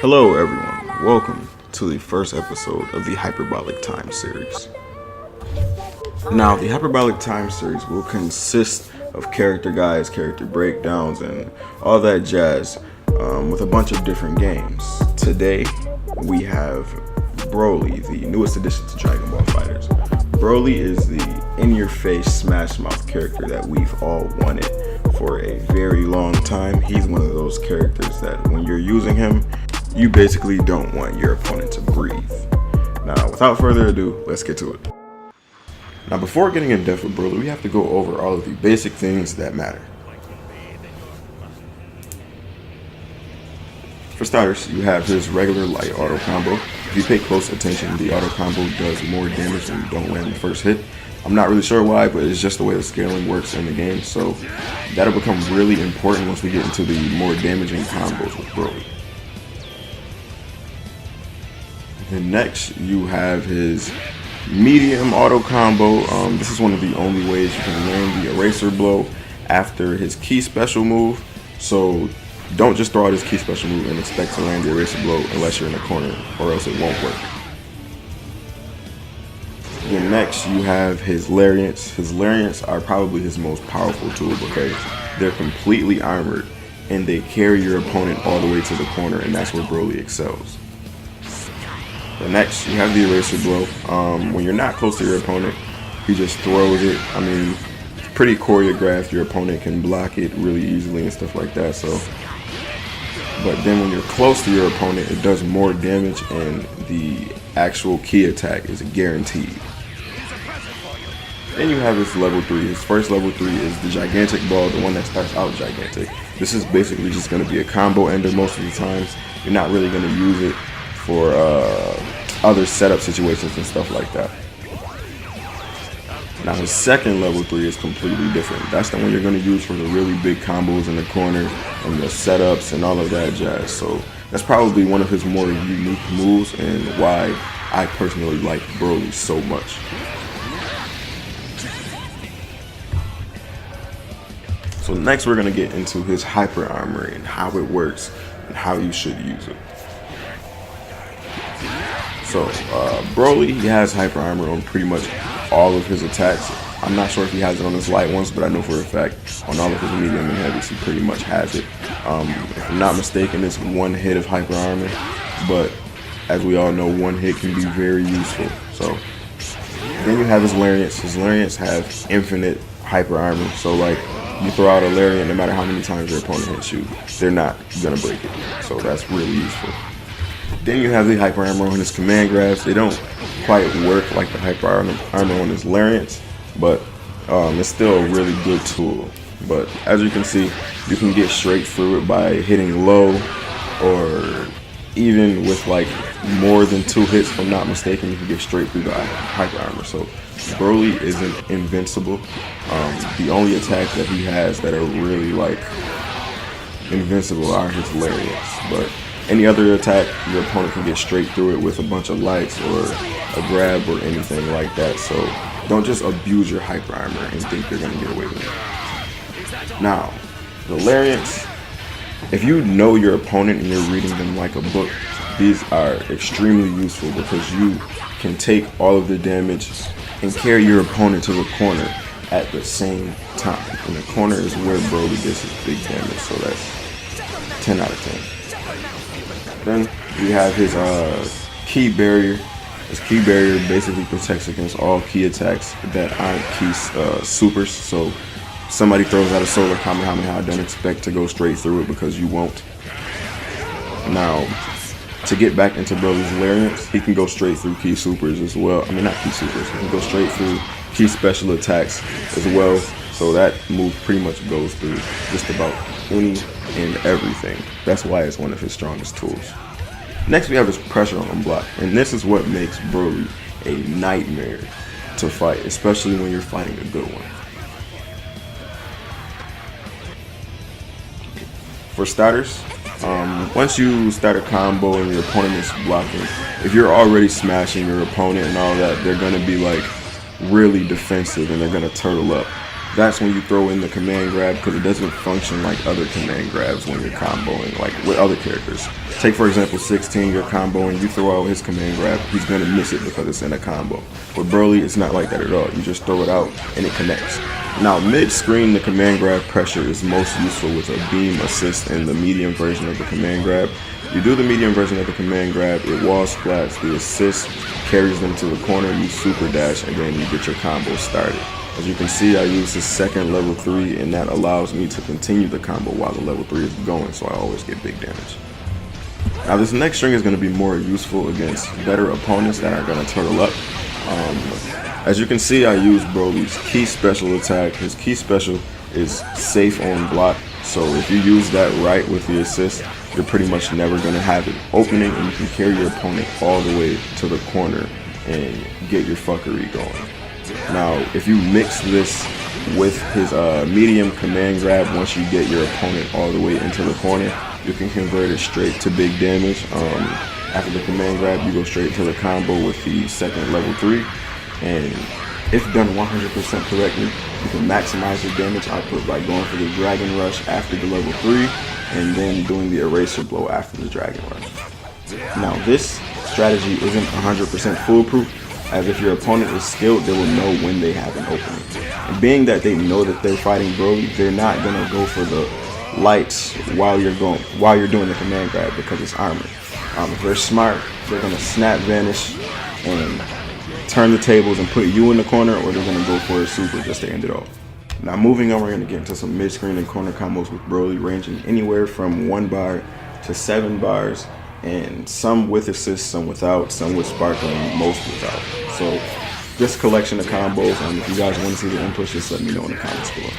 Hello everyone, welcome to the first episode of the Hyperbolic Time series. Now, the Hyperbolic Time series will consist of character guides, character breakdowns, and all that jazz with a bunch of different games. Today, we have Broly, the newest addition to Dragon Ball FighterZ. Broly is the in-your-face Smash Mouth character that we've all wanted for a very long time. He's one of those characters that when you're using him, you basically don't want your opponent to breathe. Now, without further ado, let's get to it. Now, before getting in depth with Broly, we have to go over all of the basic things that matter. For starters, you have his regular light auto combo. If you pay close attention, the auto combo does more damage when you don't land the first hit. I'm not really sure why, but it's just the way the scaling works in the game, so that'll become really important once we get into the more damaging combos with Broly. And next, you have his medium auto combo. This is one of the only ways you can land the eraser blow after his key special move. So don't just throw out his key special move and expect to land the eraser blow unless you're in a corner, or else it won't work. Then next, you have his lariats. His lariats are probably his most powerful tool because they're completely armored and they carry your opponent all the way to the corner, and that's where Broly excels. The next, you have the eraser blow. When you're not close to your opponent, he just throws it. I mean, it's pretty choreographed. Your opponent can block it really easily and stuff like that. But then when you're close to your opponent, it does more damage, and the actual key attack is guaranteed. Then you have his level 3. His first level 3 is the gigantic ball, the one that starts out gigantic. This is basically just going to be a combo ender most of the times. You're not really going to use it for other setup situations and stuff like that. Now, his second level 3 is completely different. That's the one you're going to use for the really big combos in the corner and the setups and all of that jazz. So that's probably one of his more unique moves and why I personally like Broly so much. So next, we're going to get into his hyper armory and how it works and how you should use it. So, Broly, he has hyper armor on pretty much all of his attacks. I'm not sure if he has it on his light ones, but I know for a fact on all of his medium and heavies, he pretty much has it. If I'm not mistaken, it's one hit of hyper armor, but as we all know, one hit can be very useful. So, then you have his lariats. His lariats have infinite hyper armor, so like, you throw out a lariat, no matter how many times your opponent hits you, they're not gonna break it. So that's really useful. Then you have the hyper armor on his command grabs. They don't quite work like the hyper armor on his lariats, but it's still a really good tool. But as you can see, you can get straight through it by hitting low, or even with like more than 2 hits, if I'm not mistaken, you can get straight through the hyper armor. So Broly isn't invincible. The only attack that he has that are really like invincible are his lariats, but any other attack, your opponent can get straight through it with a bunch of lights or a grab or anything like that. So don't just abuse your hyper armor and think you're going to get away with it. Now, the lariats, if you know your opponent and you're reading them like a book, these are extremely useful because you can take all of the damage and carry your opponent to the corner at the same time. And the corner is where Broly gets his big damage, so that's 10 out of 10. Then we have his key barrier. His key barrier basically protects against all key attacks that aren't key supers. So somebody throws out a solar Kamehameha, don't expect to go straight through it because you won't. Now, to get back into Broly's lariats, he can go straight through key supers as well. I mean, not key supers. He can go straight through key special attacks as well. So that move pretty much goes through just about any and everything. That's why it's one of his strongest tools. Next, we have his pressure on block, and this is what makes Broly a nightmare to fight, especially when you're fighting a good one. For starters, once you start a combo and your opponent is blocking, if you're already smashing your opponent and all that, they're gonna be like really defensive and they're gonna turtle up. that's when you throw in the command grab, because it doesn't function like other command grabs when you're comboing, like with other characters. Take for example 16, you're comboing, you throw out his command grab, he's gonna miss it because it's in a combo. With Broly, it's not like that at all. You just throw it out and it connects. Now mid-screen, the command grab pressure is most useful with a beam assist in the medium version of the command grab. You do the medium version of the command grab, it wall splats, the assist carries them to the corner, you super dash, and then you get your combo started. As you can see, I use his second level 3, and that allows me to continue the combo while the level 3 is going, so I always get big damage. Now this next string is going to be more useful against better opponents that are going to turtle up. As you can see, I use Broly's key special attack. His key special is safe on block, so if you use that right with the assist, you're pretty much never going to have it opening, and you can carry your opponent all the way to the corner and get your fuckery going. Now, if you mix this with his medium command grab, once you get your opponent all the way into the corner, you can convert it straight to big damage. After the command grab, you go straight to the combo with the second level 3, and if done 100% correctly, you can maximize your damage output by going for the Dragon Rush after the level 3, and then doing the Eraser Blow after the Dragon Rush. Now, this strategy isn't 100% foolproof, as if your opponent is skilled, they will know when they have an opening. And being that they know that they're fighting Broly, they're not gonna go for the lights while you're doing the command grab because it's armor. If they're smart, they're gonna snap vanish and turn the tables and put you in the corner, or they're gonna go for a super just to end it off. Now moving on, we're gonna get into some mid-screen and corner combos with Broly, ranging anywhere from 1 bar to 7 bars. And some with assist, some without, some with sparkling, most without. So this collection of combos, and if you guys want to see the inputs, just let me know in the comments below.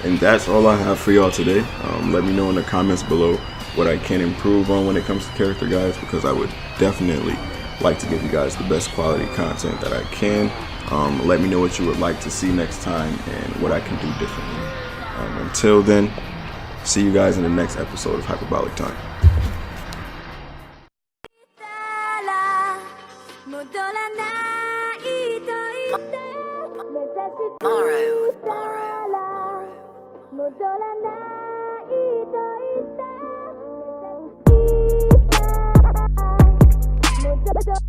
And that's all I have for y'all today. Let me know in the comments below what I can improve on when it comes to character guides, because I would definitely like to give you guys the best quality content that I can. Let me know what you would like to see next time and what I can do differently. Until then, see you guys in the next episode of Hyperbolic Time. Tomorrow.